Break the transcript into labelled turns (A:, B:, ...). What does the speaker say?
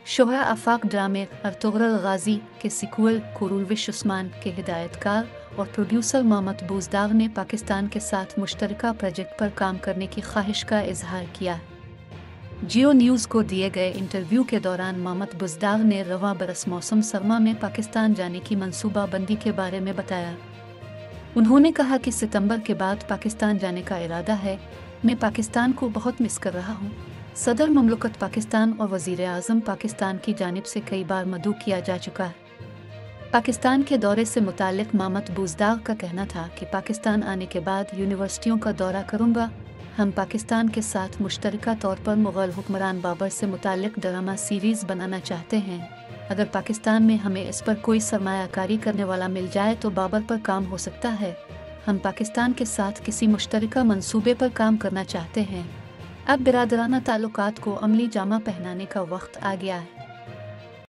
A: शोहरा आफाक ड्रामे अर्तुगरुल गाजी के सीक्वल कुरुलविश उस्मान के हिदायतकार और प्रोड्यूसर मोहम्मद बुज़दाग ने पाकिस्तान के साथ मुश्तरका प्रोजेक्ट पर काम करने की ख्वाहिश का इजहार किया। जियो न्यूज़ को दिए गए इंटरव्यू के दौरान मोहम्मद बुज़दाग ने रवां बरस मौसम सरमा में पाकिस्तान जाने की मंसूबाबंदी के बारे में बताया। उन्होंने कहा कि सितंबर के बाद पाकिस्तान जाने का इरादा है। मैं पाकिस्तान को बहुत मिस कर रहा हूँ। सदर ममलकत पाकिस्तान और वज़ीर आज़म पाकिस्तान की जानिब से कई बार मदऊ किया जा चुका है। पाकिस्तान के दौरे से मुतालिक मोहम्मद बुज़दाग का कहना था कि पाकिस्तान आने के बाद यूनिवर्सिटियों का दौरा करूँगा। हम पाकिस्तान के साथ मुश्तरका तौर पर मुग़ल हुक्मरान बाबर से मुतालिक ड्रामा सीरीज़ बनाना चाहते हैं। अगर पाकिस्तान में हमें इस पर कोई सरमायाकारी करने वाला मिल जाए तो बाबर पर काम हो सकता है। हम पाकिस्तान के साथ किसी मुश्तरका मंसूबे पर काम करना चाहते हैं। अब बिरादराना ताल्लुकात को अमली जामा पहनाने का वक्त आ गया है।